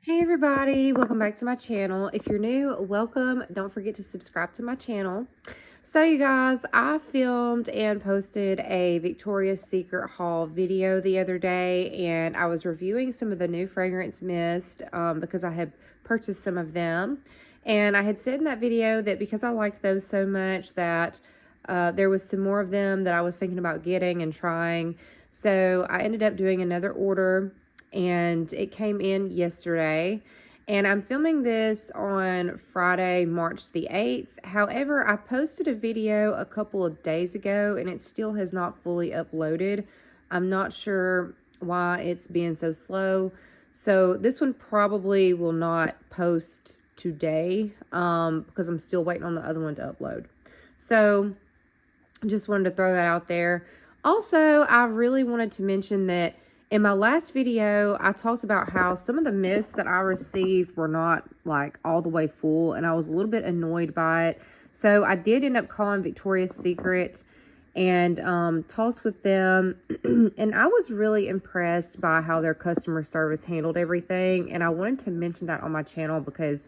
Hey everybody, welcome back to my channel. If you're new, welcome. Don't forget to subscribe to my channel. So you guys, I filmed and posted a Victoria's Secret haul video the other day, and I was reviewing some of the new fragrance mist because I had purchased some of them. And I had said in that video that because I liked those so much that there was some more of them that I was thinking about getting and trying. So I ended up doing another order, and it came in yesterday, and I'm filming this on Friday, March the 8th. However, I posted a video a couple of days ago and it still has not fully uploaded. I'm not sure why it's being so slow. So this one probably will not post today because I'm still waiting on the other one to upload. So just wanted to throw that out there. Also, I really wanted to mention that in my last video, I talked about how some of the mists that I received were not like all the way full, and I was a little bit annoyed by it. So I did end up calling Victoria's Secret and talked with them, and I was really impressed by how their customer service handled everything. And I wanted to mention that on my channel because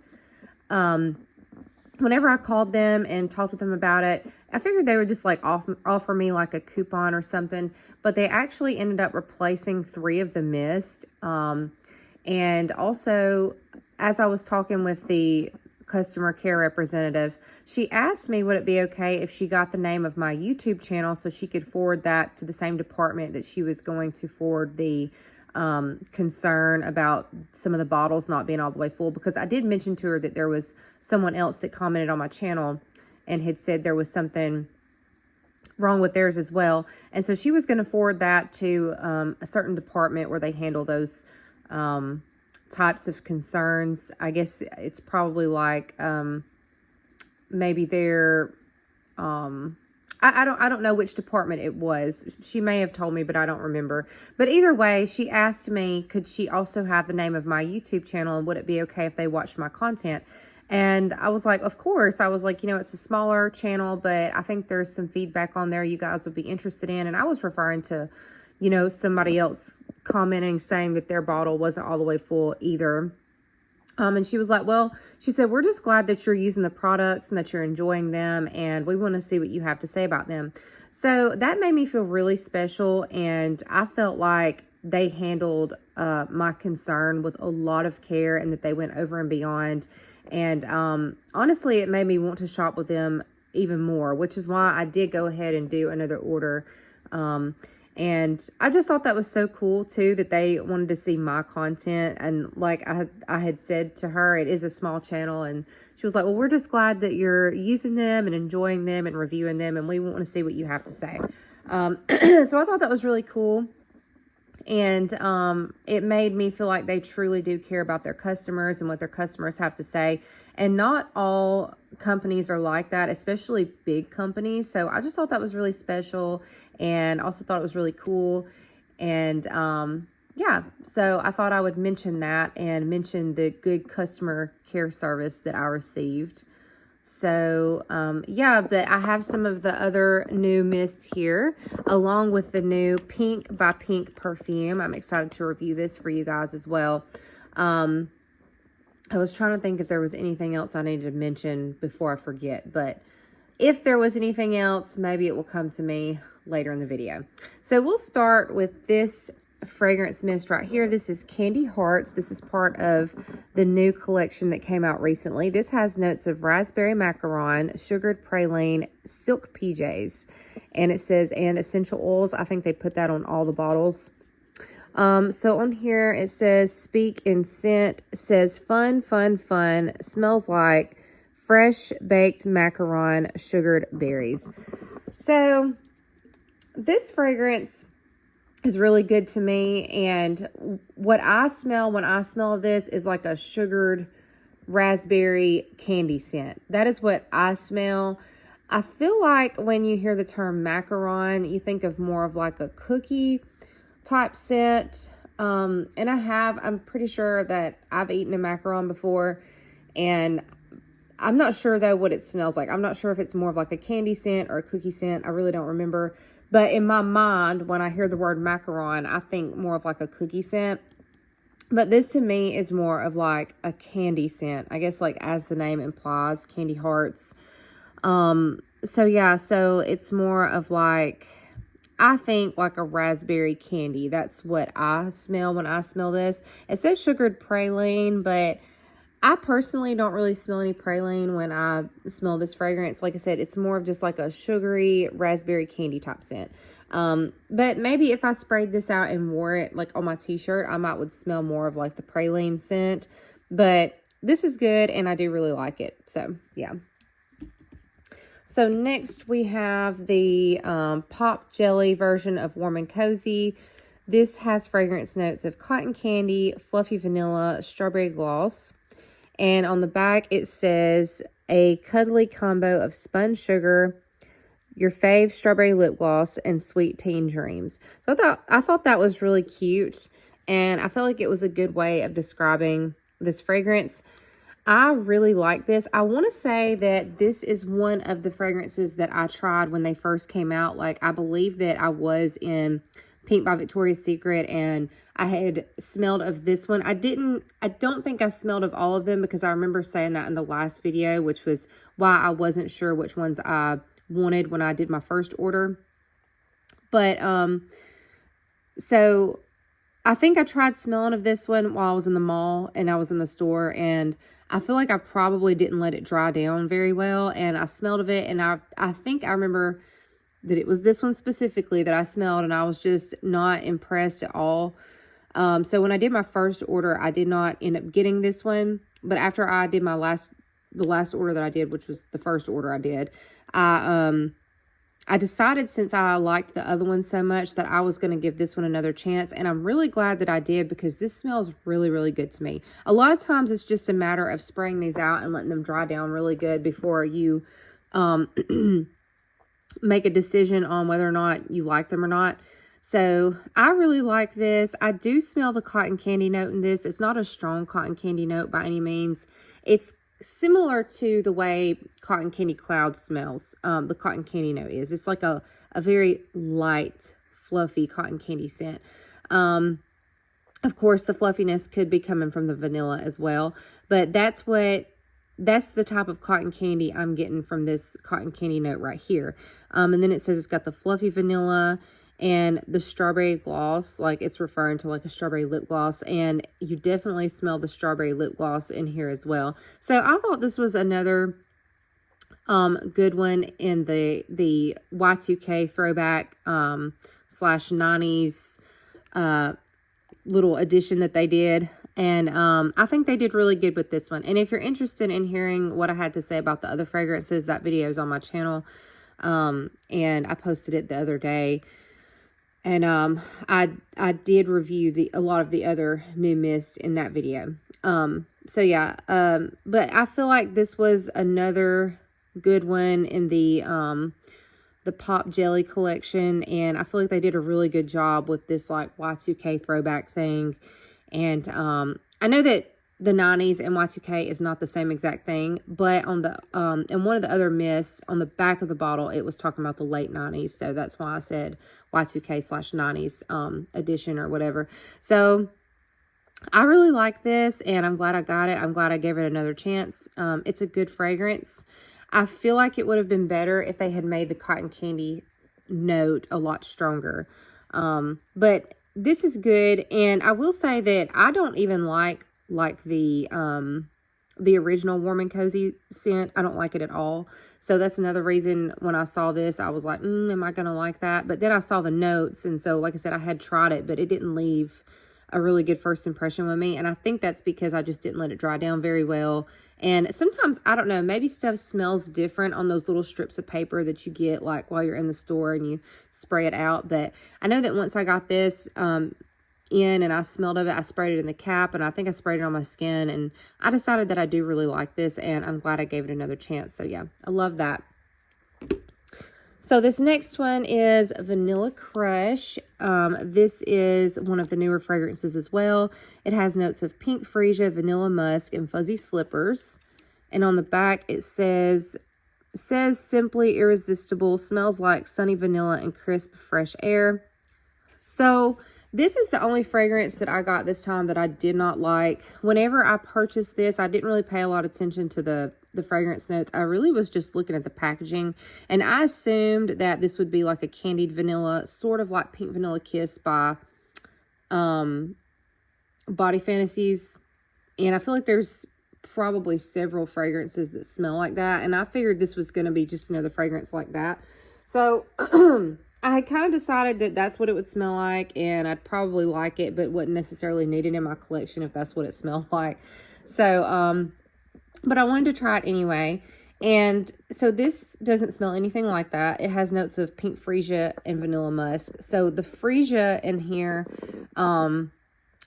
whenever I called them and talked with them about it, I figured they would just like offer me like a coupon or something, but they actually ended up replacing 3 of the mist. And also, as I was talking with the customer care representative, she asked me would it be okay if she got the name of my YouTube channel so she could forward that to the same department that she was going to forward the concern about some of the bottles not being all the way full, because I did mention to her that there was someone else that commented on my channel and had said there was something wrong with theirs as well. And so she was going to forward that to a certain department where they handle those types of concerns. I guess it's probably like maybe they're I don't know which department it was. She may have told me, but I don't remember. But either way, she asked me, could she also have the name of my YouTube channel, and would it be okay if they watched my content? And I was like, of course. I was like, you know, it's a smaller channel, but I think there's some feedback on there you guys would be interested in. And I was referring to, you know, somebody else commenting saying that their bottle wasn't all the way full either. And she was like, well, she said, we're just glad that you're using the products and that you're enjoying them, and we want to see what you have to say about them. So that made me feel really special, and I felt like they handled my concern with a lot of care and that they went over and beyond. And honestly, it made me want to shop with them even more, which is why I did go ahead and do another order. And I just thought that was so cool too, that they wanted to see my content. And like I had said to her, it is a small channel, and she was like, well, we're just glad that you're using them and enjoying them and reviewing them, and we want to see what you have to say. So I thought that was really cool. And it made me feel like they truly do care about their customers and what their customers have to say. And not all companies are like that, especially big companies. So I just thought that was really special, and also thought it was really cool. And yeah, so I thought I would mention that and mention the good customer care service that I received. So yeah, but I have some of the other new mists here, along with the new Pink by Pink perfume. I'm excited to review this for you guys as well. I was trying to think if there was anything else I needed to mention before I forget, but if there was anything else, maybe it will come to me later in the video. So we'll start with this fragrance mist right here. This is Candy Hearts. This is part of the new collection that came out recently. This has notes of raspberry macaron, sugared praline, silk PJs, and it says and essential oils. I think they put that on all the bottles. So on here it says speak in scent, says fun, fun, fun, smells like fresh baked macaron, sugared berries. So this fragrance is really good to me, and what I smell when I smell this is like a sugared raspberry candy scent. That is what I smell. I feel like when you hear the term macaron, you think of more of like a cookie type scent. And I'm pretty sure that I've eaten a macaron before, and I'm not sure though what it smells like. I'm not sure if it's more of like a candy scent or a cookie scent. I really don't remember. But in my mind, when I hear the word macaron, I think more of like a cookie scent. But this to me is more of like a candy scent. I guess like as the name implies, candy hearts. So yeah, so it's more of like, I think like a raspberry candy. That's what I smell when I smell this. It says sugared praline, but I personally don't really smell any praline when I smell this fragrance. Like I said, it's more of just like a sugary raspberry candy type scent. But maybe if I sprayed this out and wore it like on my t-shirt, I might would smell more of like the praline scent. But this is good and I do really like it. So yeah. So next we have the Pop Jelly version of Warm and Cozy. This has fragrance notes of cotton candy, fluffy vanilla, strawberry gloss. And on the back it says a cuddly combo of spun sugar, your fave strawberry lip gloss, and sweet teen dreams. So I thought that was really cute. And I felt like it was a good way of describing this fragrance. I really like this. I want to say that this is one of the fragrances that I tried when they first came out. Like, I believe that I was in Pink by Victoria's Secret and I had smelled of this one. I don't think I smelled of all of them because I remember saying that in the last video, which was why I wasn't sure which ones I wanted when I did my first order. But, so I think I tried smelling of this one while I was in the mall and I was in the store, and I feel like I probably didn't let it dry down very well, and I smelled of it, and I think I remember that it was this one specifically that I smelled, and I was just not impressed at all. So when I did my first order, I did not end up getting this one, but after I did the last order that I did, which was the first order I did, I decided, since I liked the other one so much, that I was going to give this one another chance. And I'm really glad that I did, because this smells really, really good to me. A lot of times it's just a matter of spraying these out and letting them dry down really good before you make a decision on whether or not you like them or not. So I really like this. I do smell the cotton candy note in this. It's not a strong cotton candy note by any means. It's similar to the way Cotton Candy Cloud smells. The cotton candy note is. It's like a very light, fluffy cotton candy scent. Of course, the fluffiness could be coming from the vanilla as well. But that's the type of cotton candy I'm getting from this cotton candy note right here. And then it says it's got the fluffy vanilla and the strawberry gloss, like it's referring to like a strawberry lip gloss, and you definitely smell the strawberry lip gloss in here as well. So I thought this was another good one in the Y2K throwback slash 90s little addition that they did. And I think they did really good with this one. And if you're interested in hearing what I had to say about the other fragrances, that video is on my channel. And I posted it the other day. And I did review a lot of the other new mist in that video. So yeah, but I feel like this was another good one in the Pop Jelly collection, and I feel like they did a really good job with this like Y2K throwback thing. And I know that the 90s and Y2K is not the same exact thing, but on the in one of the other mists on the back of the bottle, it was talking about the late 90s, so that's why I said Y2K slash 90s edition or whatever. So I really like this, and I'm glad I got it. I'm glad I gave it another chance. It's a good fragrance. I feel like it would have been better if they had made the cotton candy note a lot stronger. But this is good, and I will say that I don't even like the original Warm and Cozy scent. I don't like it at all. So that's another reason when I saw this, I was like, am I going to like that? But then I saw the notes, and so like I said, I had tried it, but it didn't leave a really good first impression with me. And I think that's because I just didn't let it dry down very well. And sometimes, I don't know, maybe stuff smells different on those little strips of paper that you get like while you're in the store and you spray it out. But I know that once I got this in and I smelled of it, I sprayed it in the cap, and I think I sprayed it on my skin, and I decided that I do really like this, and I'm glad I gave it another chance. So yeah, I love that. So this next one is Vanilla Crush. This is one of the newer fragrances as well. It has notes of pink freesia, vanilla musk, and fuzzy slippers. And on the back it says simply irresistible, smells like sunny vanilla and crisp fresh air. So This is the only fragrance that I got this time that I did not like. Whenever I purchased this, I didn't really pay a lot of attention to the fragrance notes. I really was just looking at the packaging, and I assumed that this would be like a candied vanilla, sort of like Pink Vanilla Kiss by Body Fantasies. And I feel like there's probably several fragrances that smell like that, and I figured this was going to be just another fragrance like that. So I had kind of decided that that's what it would smell like, and I'd probably like it, but wouldn't necessarily need it in my collection if that's what it smelled like. So but I wanted to try it anyway. And so this doesn't smell anything like that. It has notes of pink freesia and vanilla musk. So the freesia in here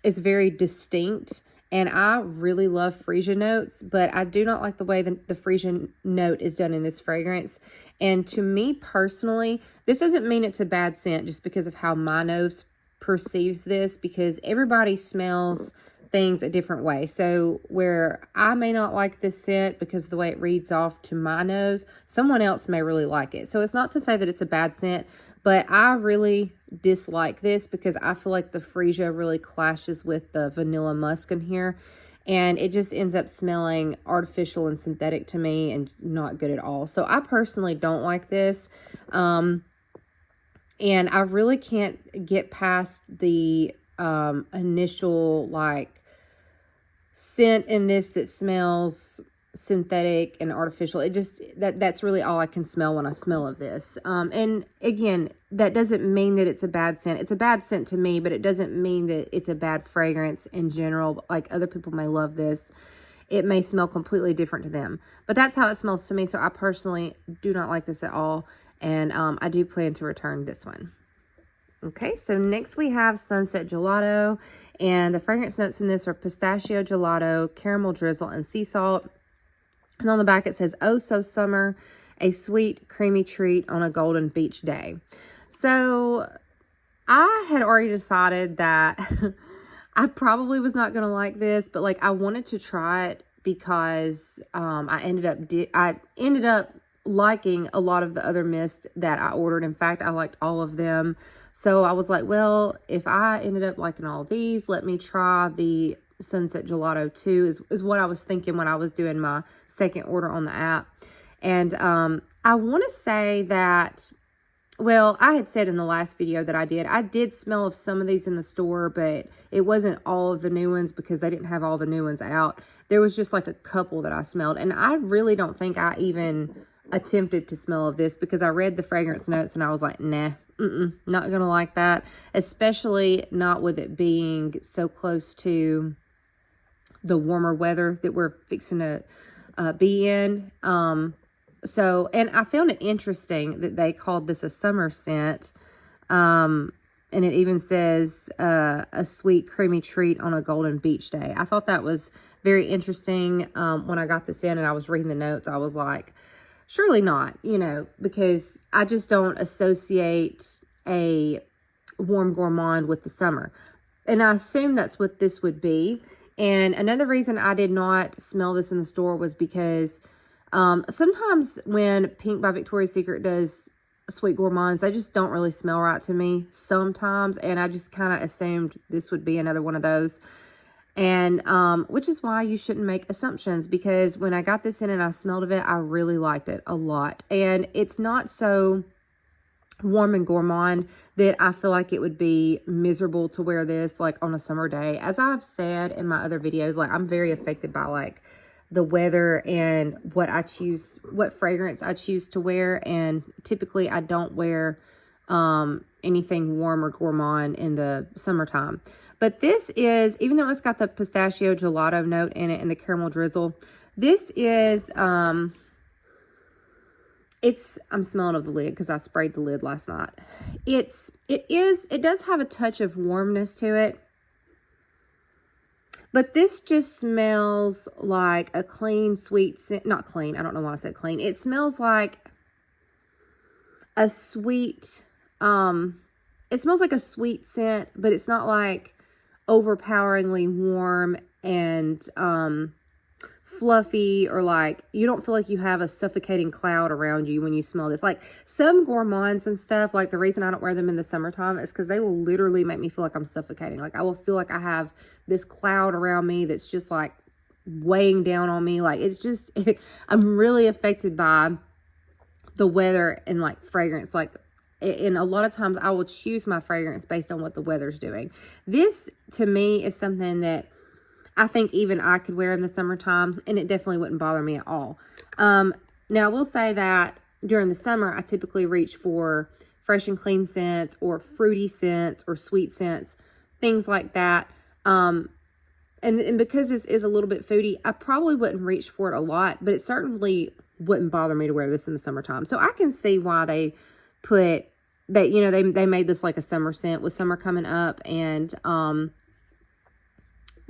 is very distinct. And I really love freesia notes, but I do not like the way the freesia note is done in this fragrance. And to me personally, this doesn't mean it's a bad scent just because of how my nose perceives this, because everybody smells things a different way. So where I may not like this scent because of the way it reads off to my nose, someone else may really like it. So it's not to say that it's a bad scent, but I really dislike this because I feel like the freesia really clashes with the vanilla musk in here, and it just ends up smelling artificial and synthetic to me and not good at all. So I personally don't like this. And I really can't get past the initial like scent in this that smells synthetic and artificial. It just that's really all I can smell when I smell of this. And again, that doesn't mean that it's a bad scent. It's a bad scent to me, but it doesn't mean that it's a bad fragrance in general. Like, other people may love this, it may smell completely different to them, but that's how it smells to me. So I personally do not like this at all, and I do plan to return this one. Okay, so next we have Sunset Gelato, and the fragrance notes in this are pistachio gelato, caramel drizzle, and sea salt. And on the back it says, "Oh so summer, a sweet creamy treat on a golden beach day." So I had already decided that I probably was not going to like this, but like I wanted to try it because I ended up liking a lot of the other mists that I ordered. In fact, I liked all of them. So I was like, well, if I ended up liking all of these, let me try the Sunset Gelato too, is what I was thinking when I was doing my second order on the app. And I want to say that, well, I had said in the last video that I did smell of some of these in the store, but it wasn't all of the new ones because they didn't have all the new ones out. There was just like a couple that I smelled, and I really don't think I even attempted to smell of this because I read the fragrance notes and I was like, nah, not gonna like that, especially not with it being so close to the warmer weather that we're fixing to be in. So, and I found it interesting that they called this a summer scent. And it even says a sweet creamy treat on a golden beach day. I thought that was very interesting. When I got this in and I was reading the notes, I was like, surely not, because I just don't associate a warm gourmand with the summer. And I assume that's what this would be. And another reason I did not smell this in the store was because sometimes when Pink by Victoria's Secret does sweet gourmands, they just don't really smell right to me sometimes. And I just kind of assumed this would be another one of those. And which is why you shouldn't make assumptions, because when I got this in and I smelled of it, I really liked it a lot. And it's not so warm and gourmand that I feel like it would be miserable to wear this like on a summer day. As I've said in my other videos, like I'm very affected by like the weather and what fragrance I choose to wear. And typically I don't wear anything warm or gourmand in the summertime. But this is, even though it's got the pistachio gelato note in it and the caramel drizzle, this is, I'm smelling of the lid because I sprayed the lid last night. It does have a touch of warmness to it. But this just smells like a clean, sweet scent. Not clean. I don't know why I said clean. It smells like a sweet, it smells like a sweet scent, but it's not like overpoweringly warm and fluffy, or like you don't feel like you have a suffocating cloud around you when you smell this. Like some gourmands and stuff, like the reason I don't wear them in the summertime is because they will literally make me feel like I'm suffocating. Like I will feel like I have this cloud around me that's just like weighing down on me. Like it's just I'm really affected by the weather and like fragrance. Like, and a lot of times I will choose my fragrance based on what the weather's doing. This to me is something that I think even I could wear in the summertime, and it definitely wouldn't bother me at all. Now, I will say that during the summer, I typically reach for fresh and clean scents, or fruity scents, or sweet scents, things like that. And because this is a little bit foody, I probably wouldn't reach for it a lot, but it certainly wouldn't bother me to wear this in the summertime. So I can see why they put that, you know, they made this like a summer scent with summer coming up, and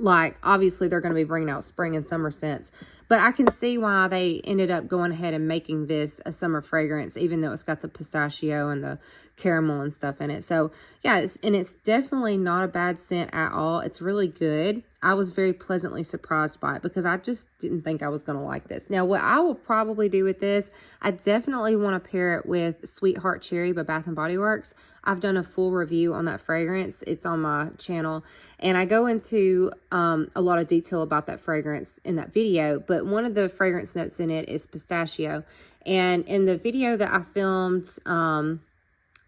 like obviously they're going to be bringing out spring and summer scents, but I can see why they ended up going ahead and making this a summer fragrance, even though it's got the pistachio and the caramel and stuff in it. So yeah, it's definitely not a bad scent at all. It's really good. I was very pleasantly surprised by it because I just didn't think I was going to like this. Now, what I will probably do with this, I definitely want to pair it with Sweetheart Cherry by Bath & Body Works. I've done a full review on that fragrance. It's on my channel, and I go into a lot of detail about that fragrance in that video, but one of the fragrance notes in it is pistachio. And in the video that I filmed, I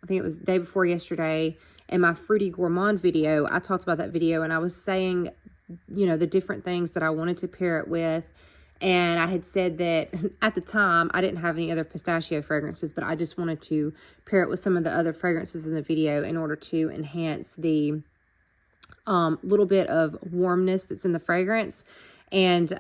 think it was the day before yesterday, in my Fruity Gourmand video, I talked about that video, and I was saying, you know, the different things that I wanted to pair it with. And I had said that at the time, I didn't have any other pistachio fragrances, but I just wanted to pair it with some of the other fragrances in the video in order to enhance the little bit of warmness that's in the fragrance. And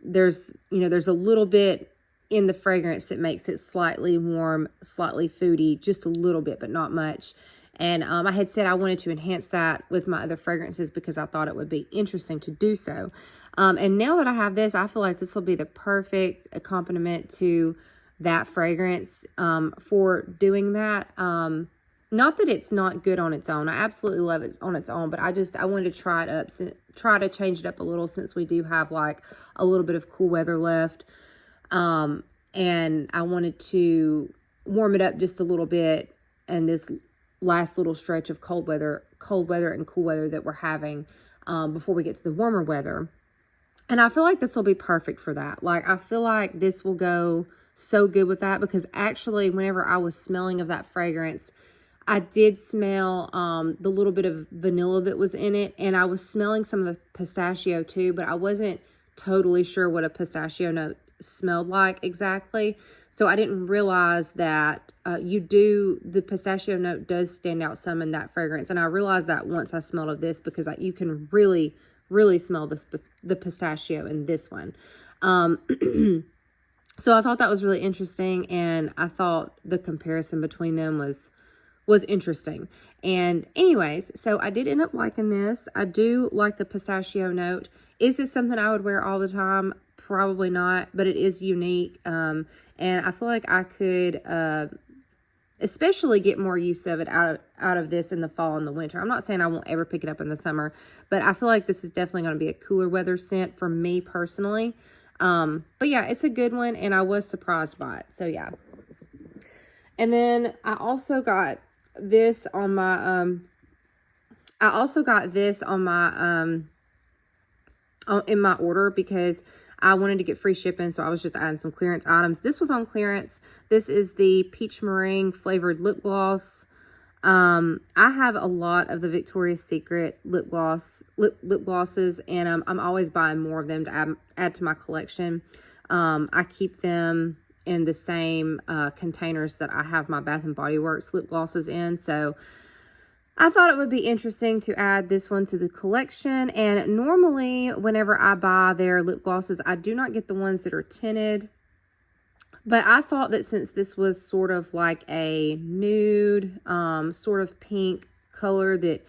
there's a little bit in the fragrance that makes it slightly warm, slightly foody, just a little bit, but not much. And I had said I wanted to enhance that with my other fragrances because I thought it would be interesting to do so. And now that I have this, I feel like this will be the perfect accompaniment to that fragrance for doing that. Not that it's not good on its own. I absolutely love it on its own, but I wanted to try it up, try to change it up a little, since we do have like a little bit of cool weather left. And I wanted to warm it up just a little bit, and this last little stretch of cold weather and cool weather that we're having before we get to the warmer weather. And I feel like this will be perfect for that. Like, I feel like this will go so good with that, because actually whenever I was smelling of that fragrance, I did smell the little bit of vanilla that was in it, and I was smelling some of the pistachio too, but I wasn't totally sure what a pistachio note smelled like exactly. So I didn't realize that the pistachio note does stand out some in that fragrance. And I realized that once I smelled of this, because you can really, really smell the pistachio in this one. So I thought that was really interesting, and I thought the comparison between them was interesting. And anyways, so I did end up liking this. I do like the pistachio note. Is this something I would wear all the time? Probably not, but it is unique. And I feel like I could especially get more use of it out of this in the fall and the winter. I'm not saying I won't ever pick it up in the summer, but I feel like this is definitely going to be a cooler weather scent for me personally. But yeah, it's a good one, and I was surprised by it. So yeah. And then I also got this on my in my order, because I wanted to get free shipping, so I was just adding some clearance items. This was on clearance. This is the Peach Meringue flavored lip gloss. I have a lot of the Victoria's Secret lip glosses, and I'm always buying more of them to add to my collection. I keep them in the same containers that I have my Bath & Body Works lip glosses in, so I thought it would be interesting to add this one to the collection. And normally whenever I buy their lip glosses, I do not get the ones that are tinted, but I thought that since this was sort of like a nude sort of pink color, that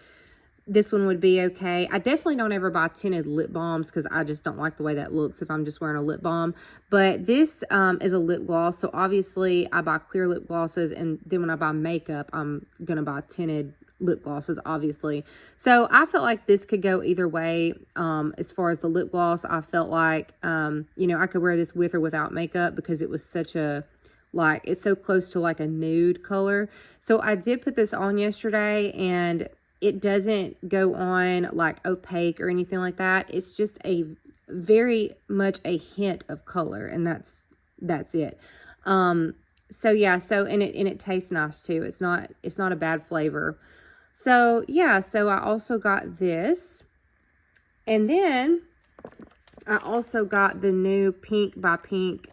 this one would be okay. I definitely don't ever buy tinted lip balms because I just don't like the way that looks if I'm just wearing a lip balm. But this is a lip gloss, so obviously I buy clear lip glosses, and then when I buy makeup, I'm going to buy tinted lip glosses, obviously. So I felt like this could go either way. As far as the lip gloss, I felt like, you know, I could wear this with or without makeup because it was such a, like, it's so close to like a nude color. So I did put this on yesterday, and it doesn't go on like opaque or anything like that. It's just a very much a hint of color, and that's it. So yeah, so and it tastes nice too. It's not a bad flavor. So yeah, so I also got this, and then I also got the new Pink by Pink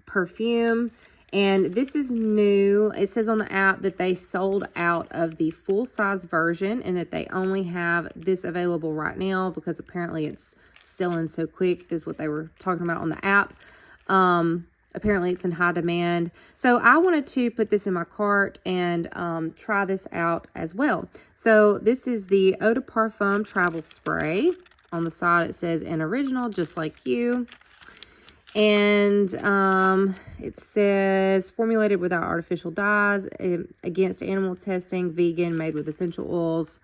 perfume. And this is new. It says on the app that they sold out of the full-size version and that they only have this available right now because apparently it's selling so quick, is what they were talking about on the app. Apparently it's in high demand. So I wanted to put this in my cart and try this out as well. So this is the Eau de Parfum Travel Spray. On the side it says an original, just like you. And it says formulated without artificial dyes, against animal testing, vegan, made with essential oils.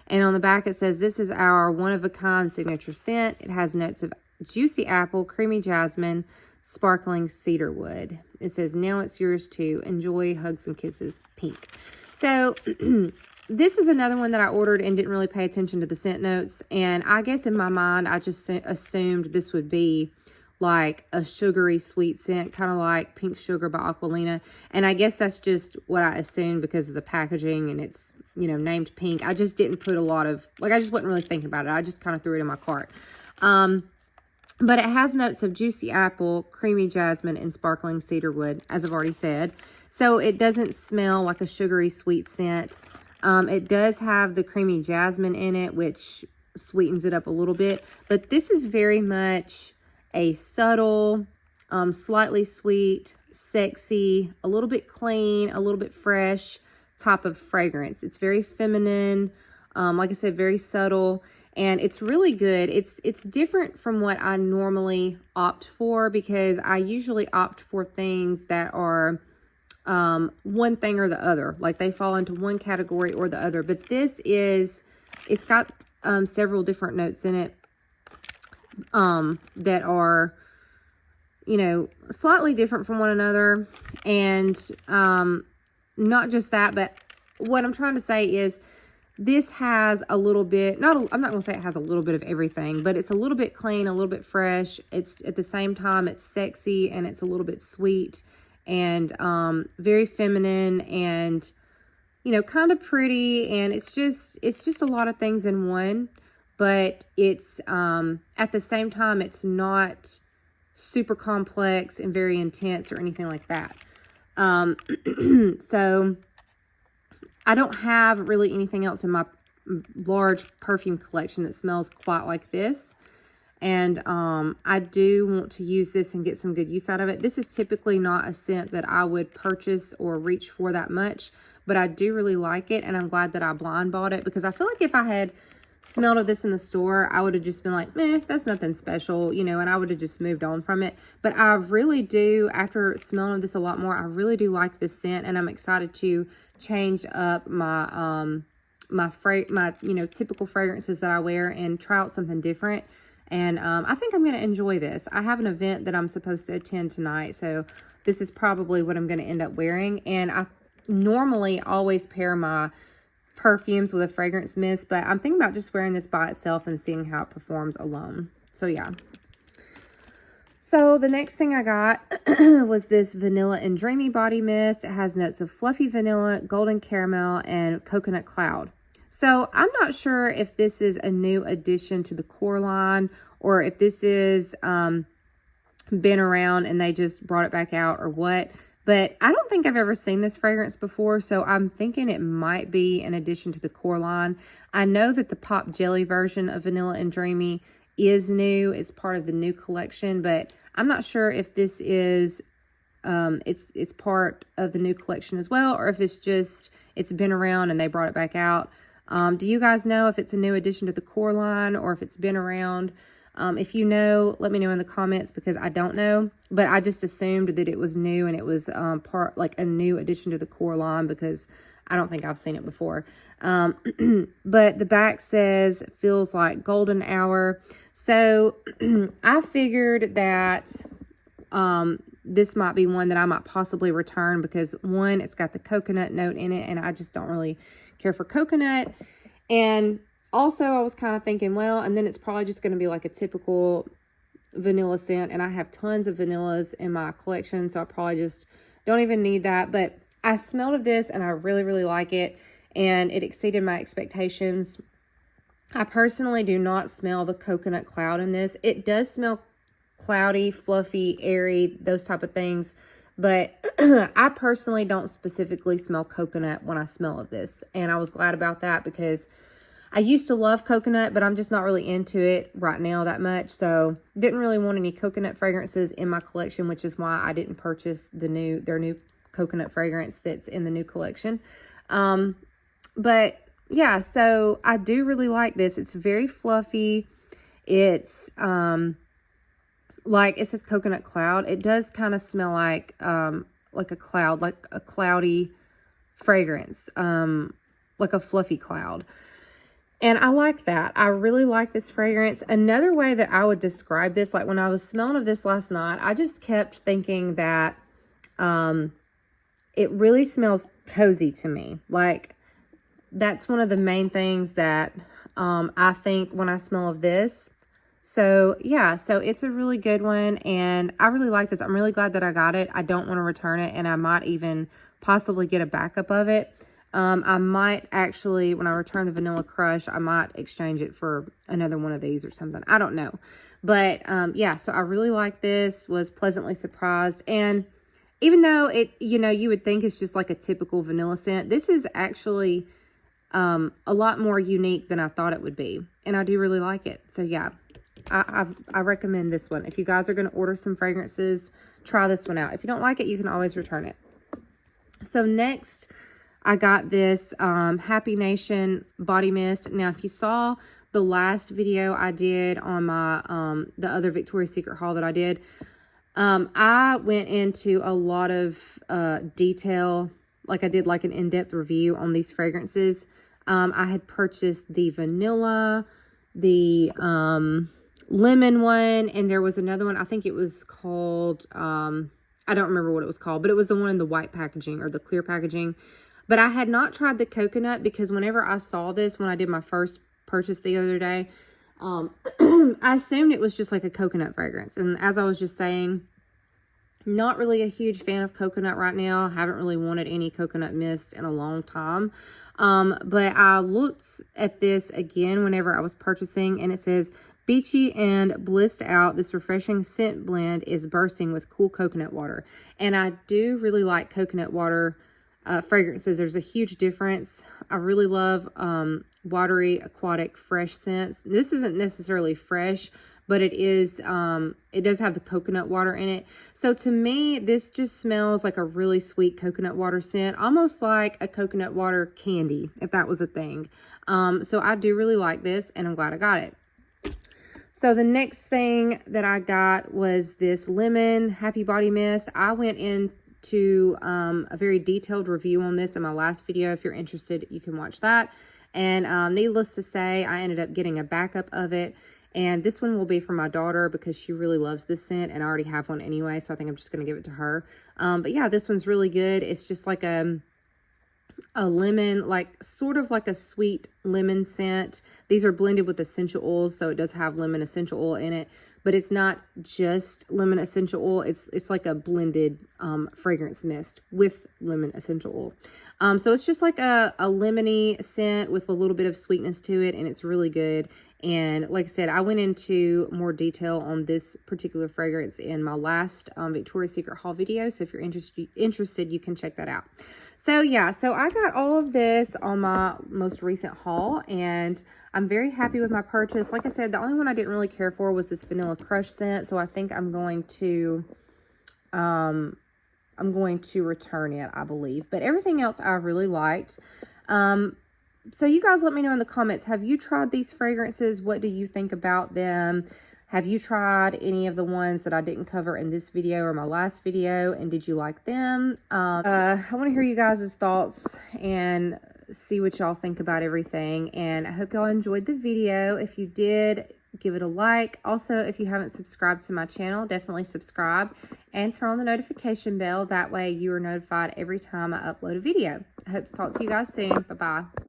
And on the back it says this is our one-of-a-kind signature scent. It has notes of juicy apple, creamy jasmine, sparkling cedarwood. It says now it's yours to enjoy. Hugs and kisses, Pink. So this is another one that I ordered and didn't really pay attention to the scent notes. And I guess in my mind I just assumed this would be like a sugary sweet scent, kind of like Pink Sugar by Aquilina. And I guess that's just what I assumed because of the packaging and it's, you know, named Pink. I just didn't put a lot of, like, I just wasn't really thinking about it. I just kind of threw it in my cart. But it has notes of juicy apple, creamy jasmine, and sparkling cedarwood, as I've already said. So it doesn't smell like a sugary sweet scent. It does have the creamy jasmine in it, which sweetens it up a little bit. But this is very much a subtle, slightly sweet, sexy, a little bit clean, a little bit fresh type of fragrance. It's very feminine, like I said, very subtle, and it's really good. It's different from what I normally opt for, because I usually opt for things that are one thing or the other, like they fall into one category or the other. But this is, it's got several different notes in it that are, you know, slightly different from one another. And not just that, but what I'm trying to say is this has a little bit, I'm not going to say it has a little bit of everything, but it's a little bit clean, a little bit fresh. It's at the same time, it's sexy, and it's a little bit sweet, and very feminine, and, you know, kind of pretty. And it's just a lot of things in one. But it's, at the same time, it's not super complex and very intense or anything like that. So I don't have really anything else in my large perfume collection that smells quite like this. And I do want to use this and get some good use out of it. This is typically not a scent that I would purchase or reach for that much, but I do really like it. And I'm glad that I blind bought it, because I feel like if I had smelled of this in the store, I would have just been like, meh, that's nothing special, you know, and I would have just moved on from it. But I really do, after smelling of this a lot more, I really do like this scent, and I'm excited to change up my my you know, typical fragrances that I wear and try out something different. And I think I'm going to enjoy this. I have an event that I'm supposed to attend tonight, so this is probably what I'm going to end up wearing. And I normally always pair my perfumes with a fragrance mist, but I'm thinking about just wearing this by itself and seeing how it performs alone. So yeah. So the next thing I got was this Vanilla and Dreamy body mist. It has notes of fluffy vanilla, golden caramel, and coconut cloud. So I'm not sure if this is a new addition to the core line, or if this is been around and they just brought it back out, or what. But I don't think I've ever seen this fragrance before, so I'm thinking it might be an addition to the core line. I know that the Pop Jelly version of Vanilla and Dreamy is new. It's part of the new collection, but I'm not sure if this is, it's part of the new collection as well, or if it's been around and they brought it back out. Do you guys know if it's a new addition to the core line, or if it's been around? If you know, let me know in the comments, because I don't know, but I just assumed that it was new and it was like a new addition to the core line, because I don't think I've seen it before. But the back says, feels like golden hour. So I figured that this might be one that I might possibly return because, one, it's got the coconut note in it, and I just don't really care for coconut. And also, I was kind of thinking, well, and then it's probably just going to be like a typical vanilla scent, and I have tons of vanillas in my collection, so I probably just don't even need that. But I smelled of this, and I really, really like it, and it exceeded my expectations. I personally do not smell the coconut cloud in this. It does smell cloudy, fluffy, airy, those type of things, but I personally don't specifically smell coconut when I smell of this, and I was glad about that because I used to love coconut, but I'm just not really into it right now that much, so didn't really want any coconut fragrances in my collection, which is why I didn't purchase their new coconut fragrance that's in the new collection. But yeah, so I do really like this. It's very fluffy. It's like it says coconut cloud. It does kind of smell like a cloud, like a cloudy fragrance, like a fluffy cloud. And I like that. I really like this fragrance. Another way that I would describe this, like when I was smelling of this last night, I just kept thinking that it really smells cozy to me. Like that's one of the main things that I think when I smell of this. So yeah, so it's a really good one, and I really like this. I'm really glad that I got it. I don't want to return it, and I might even possibly get a backup of it. I might actually, when I return the Vanilla Crush, I might exchange it for another one of these or something. I don't know. But yeah, so I really like this, was pleasantly surprised. And even though it, you would think it's just like a typical vanilla scent, this is actually a lot more unique than I thought it would be. And I do really like it. So yeah, I recommend this one. If you guys are going to order some fragrances, try this one out. If you don't like it, you can always return it. So next, I got this Happy Nation body mist. Now, if you saw the last video I did on my the other Victoria's Secret haul that I did, I went into a lot of detail. Like I did like an in-depth review on these fragrances. I had purchased the vanilla, the lemon one, and there was another one. I think it was called, I don't remember what it was called, but it was the one in the white packaging or the clear packaging. But I had not tried the coconut because whenever I saw this, when I did my first purchase the other day, I assumed it was just like a coconut fragrance. And as I was just saying, not really a huge fan of coconut right now. Haven't really wanted any coconut mist in a long time. But I looked at this again whenever I was purchasing, and it says, beachy and blissed out, this refreshing scent blend is bursting with cool coconut water. And I do really like coconut water fragrances. There's a huge difference. I really love watery, aquatic, fresh scents. This isn't necessarily fresh, but it is, it does have the coconut water in it. So to me, this just smells like a really sweet coconut water scent, almost like a coconut water candy, if that was a thing. So I do really like this, and I'm glad I got it. So the next thing that I got was this lemon happy body mist. I went into a very detailed review on this in my last video. If you're interested, you can watch that. And needless to say, I ended up getting a backup of it. And this one will be for my daughter because she really loves this scent, and I already have one anyway, so I think I'm just going to give it to her. But yeah, this one's really good. It's just like a lemon, like sort of like a sweet lemon scent. These are blended with essential oils, so it does have lemon essential oil in it, but it's not just lemon essential oil. It's like a blended fragrance mist with lemon essential oil. So it's just like a lemony scent with a little bit of sweetness to it, and it's really good. And like I said, I went into more detail on this particular fragrance in my last Victoria's Secret haul video. So if you're interested, you can check that out. So yeah, so I got all of this on my most recent haul, and I'm very happy with my purchase. Like I said, the only one I didn't really care for was this Vanilla Crush scent. So I think I'm going to return it, I believe. But everything else I really liked. So you guys let me know in the comments, have you tried these fragrances? What do you think about them? Have you tried any of the ones that I didn't cover in this video or my last video, and did you like them? I want to hear you guys' thoughts and see what y'all think about everything, and I hope y'all enjoyed the video. If you did, give it a like. Also, if you haven't subscribed to my channel, definitely subscribe and turn on the notification bell. That way you are notified every time I upload a video. I hope to talk to you guys soon. Bye-bye.